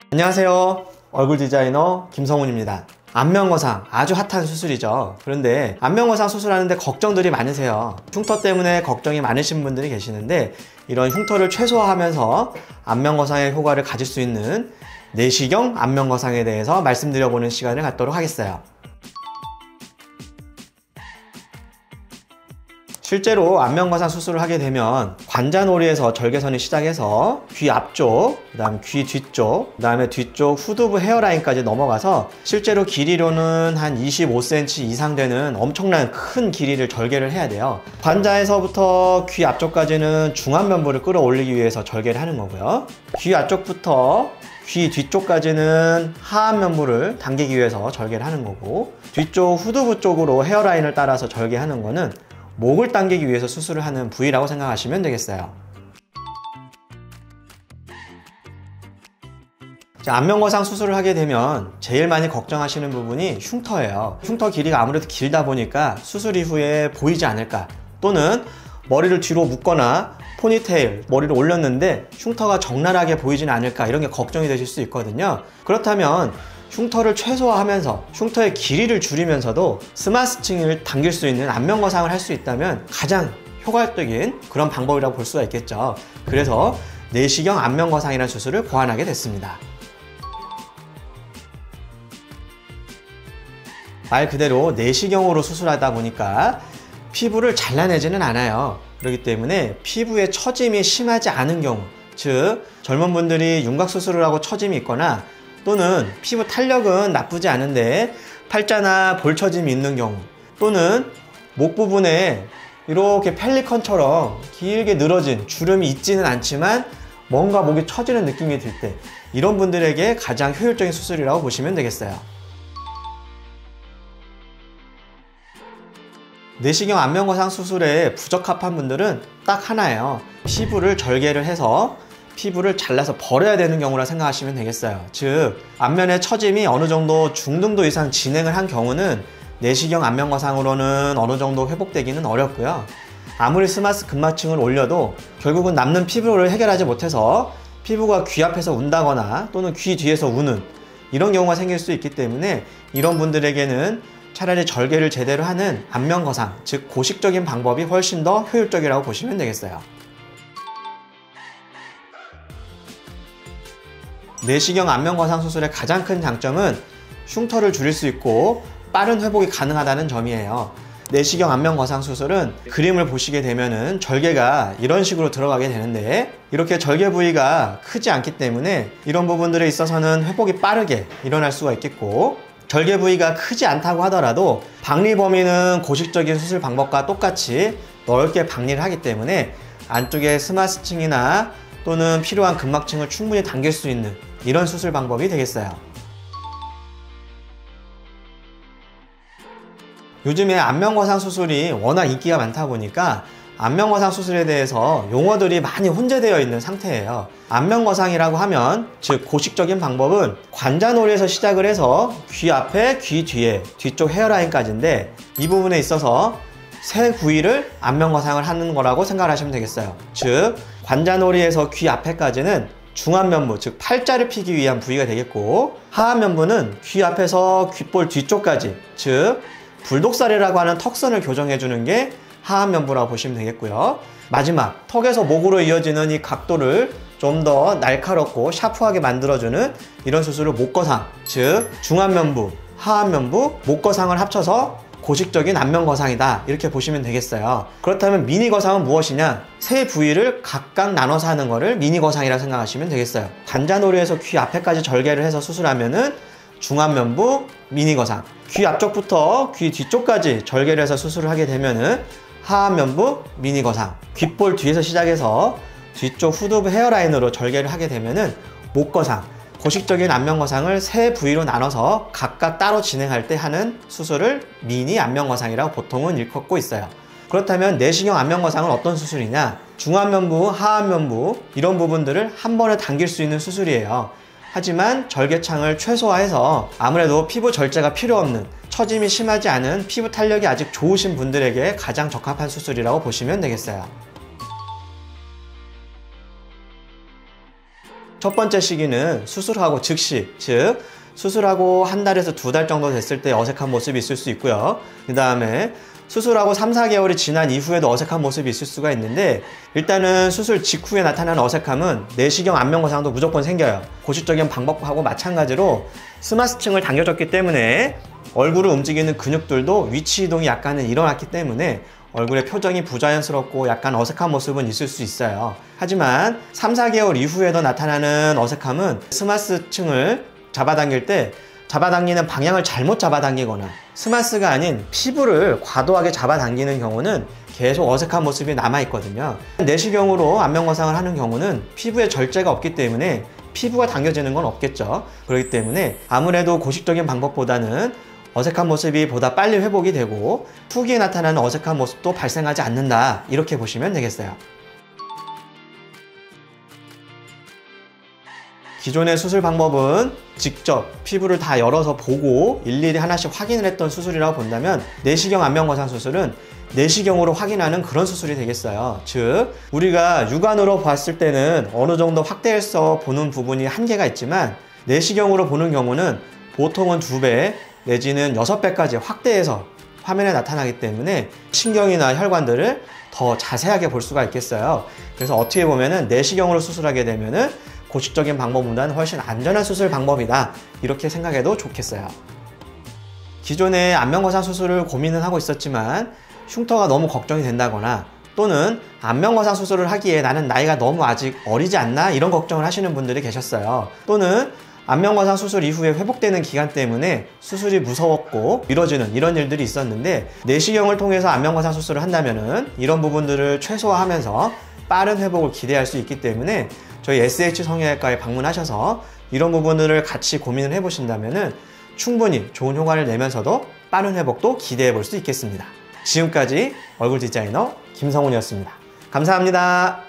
안녕하세요. 얼굴 디자이너 김성훈입니다. 안면거상 아주 핫한 수술이죠. 그런데 안면거상 수술하는데 걱정들이 많으세요. 흉터 때문에 걱정이 많으신 분들이 계시는데 이런 흉터를 최소화하면서 안면거상의 효과를 가질 수 있는 내시경 안면거상에 대해서 말씀드려보는 시간을 갖도록 하겠어요. 실제로 안면거상 수술을 하게 되면 관자놀이에서 절개선이 시작해서 귀 앞쪽, 그 다음 귀 뒤쪽, 그 다음에 뒤쪽 후두부 헤어라인까지 넘어가서 실제로 길이로는 한 25cm 이상 되는 엄청난 큰 길이를 절개를 해야 돼요. 관자에서부터 귀 앞쪽까지는 중안면부를 끌어올리기 위해서 절개를 하는 거고요. 귀 앞쪽부터 귀 뒤쪽까지는 하안면부를 당기기 위해서 절개를 하는 거고, 뒤쪽 후두부 쪽으로 헤어라인을 따라서 절개하는 거는 목을 당기기 위해서 수술을 하는 부위라고 생각하시면 되겠어요. 안면거상 수술을 하게 되면 제일 많이 걱정하시는 부분이 흉터예요. 흉터 길이가 아무래도 길다 보니까 수술 이후에 보이지 않을까, 또는 머리를 뒤로 묶거나 포니테일, 머리를 올렸는데 흉터가 적나라하게 보이진 않을까, 이런 게 걱정이 되실 수 있거든요. 그렇다면 흉터를 최소화하면서 흉터의 길이를 줄이면서도 스마스팅을 당길 수 있는 안면거상을 할 수 있다면 가장 효과적인 그런 방법이라고 볼 수가 있겠죠. 그래서 내시경 안면거상이라는 수술을 고안하게 됐습니다. 말 그대로 내시경으로 수술하다 보니까 피부를 잘라내지는 않아요. 그렇기 때문에 피부에 처짐이 심하지 않은 경우, 즉 젊은 분들이 윤곽수술을 하고 처짐이 있거나, 또는 피부 탄력은 나쁘지 않은데 팔자나 볼처짐이 있는 경우, 또는 목 부분에 이렇게 펠리컨처럼 길게 늘어진 주름이 있지는 않지만 뭔가 목이 처지는 느낌이 들 때, 이런 분들에게 가장 효율적인 수술이라고 보시면 되겠어요. 내시경 안면거상 수술에 부적합한 분들은 딱 하나예요. 피부를 절개를 해서 피부를 잘라서 버려야 되는 경우라 생각하시면 되겠어요. 즉, 안면의 처짐이 어느 정도 중등도 이상 진행을 한 경우는 내시경 안면거상으로는 어느 정도 회복되기는 어렵고요. 아무리 스마스 근막층을 올려도 결국은 남는 피부를 해결하지 못해서 피부가 귀 앞에서 운다거나 또는 귀 뒤에서 우는 이런 경우가 생길 수 있기 때문에, 이런 분들에게는 차라리 절개를 제대로 하는 안면거상, 즉 고식적인 방법이 훨씬 더 효율적이라고 보시면 되겠어요. 내시경 안면거상 수술의 가장 큰 장점은 흉터를 줄일 수 있고 빠른 회복이 가능하다는 점이에요. 내시경 안면거상 수술은 그림을 보시게 되면은 절개가 이런 식으로 들어가게 되는데, 이렇게 절개 부위가 크지 않기 때문에 이런 부분들에 있어서는 회복이 빠르게 일어날 수가 있겠고, 절개 부위가 크지 않다고 하더라도 박리 범위는 고식적인 수술 방법과 똑같이 넓게 박리를 하기 때문에 안쪽에 스마스층이나 또는 필요한 근막층을 충분히 당길 수 있는 이런 수술 방법이 되겠어요. 요즘에 안면거상 수술이 워낙 인기가 많다 보니까 안면거상 수술에 대해서 용어들이 많이 혼재되어 있는 상태예요. 안면거상이라고 하면, 즉 고식적인 방법은 관자놀이에서 시작을 해서 귀 앞에, 귀 뒤에, 뒤쪽 헤어라인까지인데, 이 부분에 있어서 세 부위를 안면거상을 하는 거라고 생각하시면 되겠어요. 즉, 관자놀이에서 귀 앞에까지는 중안면부, 즉 팔자를 피기 위한 부위가 되겠고, 하안면부는 귀 앞에서 귓볼 뒤쪽까지, 즉 불독살이라고 하는 턱선을 교정해주는 게 하안면부라고 보시면 되겠고요. 마지막, 턱에서 목으로 이어지는 이 각도를 좀 더 날카롭고 샤프하게 만들어주는 이런 수술을 목거상, 즉 중안면부, 하안면부, 목거상을 합쳐서 고식적인 안면거상이다, 이렇게 보시면 되겠어요. 그렇다면 미니거상은 무엇이냐? 세 부위를 각각 나눠서 하는 거를 미니거상이라고 생각하시면 되겠어요. 관자놀이에서 귀 앞에까지 절개를 해서 수술하면은 중안면부 미니거상, 귀 앞쪽부터 귀 뒤쪽까지 절개를 해서 수술을 하게 되면은 하안면부 미니거상, 귓볼 뒤에서 시작해서 뒤쪽 후두부 헤어라인으로 절개를 하게 되면은 목거상, 고식적인 안면거상을 세 부위로 나눠서 각각 따로 진행할 때 하는 수술을 미니 안면거상이라고 보통은 일컫고 있어요. 그렇다면 내시경 안면거상은 어떤 수술이냐? 중안면부, 하안면부 이런 부분들을 한 번에 당길 수 있는 수술이에요. 하지만 절개창을 최소화해서 아무래도 피부 절제가 필요 없는, 처짐이 심하지 않은, 피부 탄력이 아직 좋으신 분들에게 가장 적합한 수술이라고 보시면 되겠어요. 첫 번째 시기는 수술하고 즉시, 즉 수술하고 한 달에서 두 달 정도 됐을 때 어색한 모습이 있을 수 있고요. 그 다음에 수술하고 3, 4개월이 지난 이후에도 어색한 모습이 있을 수가 있는데, 일단은 수술 직후에 나타나는 어색함은 내시경 안면거상도 무조건 생겨요. 고식적인 방법하고 마찬가지로 스마스층을 당겨줬기 때문에 얼굴을 움직이는 근육들도 위치 이동이 약간은 일어났기 때문에 얼굴의 표정이 부자연스럽고 약간 어색한 모습은 있을 수 있어요. 하지만 3, 4개월 이후에도 나타나는 어색함은 스마스층을 잡아당길 때 잡아당기는 방향을 잘못 잡아당기거나 스마스가 아닌 피부를 과도하게 잡아당기는 경우는 계속 어색한 모습이 남아있거든요. 내시경으로 안면거상을 하는 경우는 피부에 절제가 없기 때문에 피부가 당겨지는 건 없겠죠. 그렇기 때문에 아무래도 고식적인 방법보다는 어색한 모습이 보다 빨리 회복이 되고 후기에 나타나는 어색한 모습도 발생하지 않는다, 이렇게 보시면 되겠어요. 기존의 수술 방법은 직접 피부를 다 열어서 보고 일일이 하나씩 확인을 했던 수술이라고 본다면, 내시경 안면거상 수술은 내시경으로 확인하는 그런 수술이 되겠어요. 즉 우리가 육안으로 봤을 때는 어느 정도 확대해서 보는 부분이 한계가 있지만, 내시경으로 보는 경우는 보통은 2배 내지는 6배까지 확대해서 화면에 나타나기 때문에 신경이나 혈관들을 더 자세하게 볼 수가 있겠어요. 그래서 어떻게 보면은 내시경으로 수술하게 되면은 고식적인 방법보다는 훨씬 안전한 수술 방법이다, 이렇게 생각해도 좋겠어요. 기존에 안면거상 수술을 고민은 하고 있었지만 흉터가 너무 걱정이 된다거나, 또는 안면거상 수술을 하기에 나는 나이가 너무 아직 어리지 않나, 이런 걱정을 하시는 분들이 계셨어요. 또는 안면거상 수술 이후에 회복되는 기간 때문에 수술이 무서웠고 미뤄지는 이런 일들이 있었는데, 내시경을 통해서 안면거상 수술을 한다면은 이런 부분들을 최소화하면서 빠른 회복을 기대할 수 있기 때문에 저희 SH 성형외과에 방문하셔서 이런 부분들을 같이 고민을 해보신다면은 충분히 좋은 효과를 내면서도 빠른 회복도 기대해 볼 수 있겠습니다. 지금까지 얼굴 디자이너 김성훈이었습니다. 감사합니다.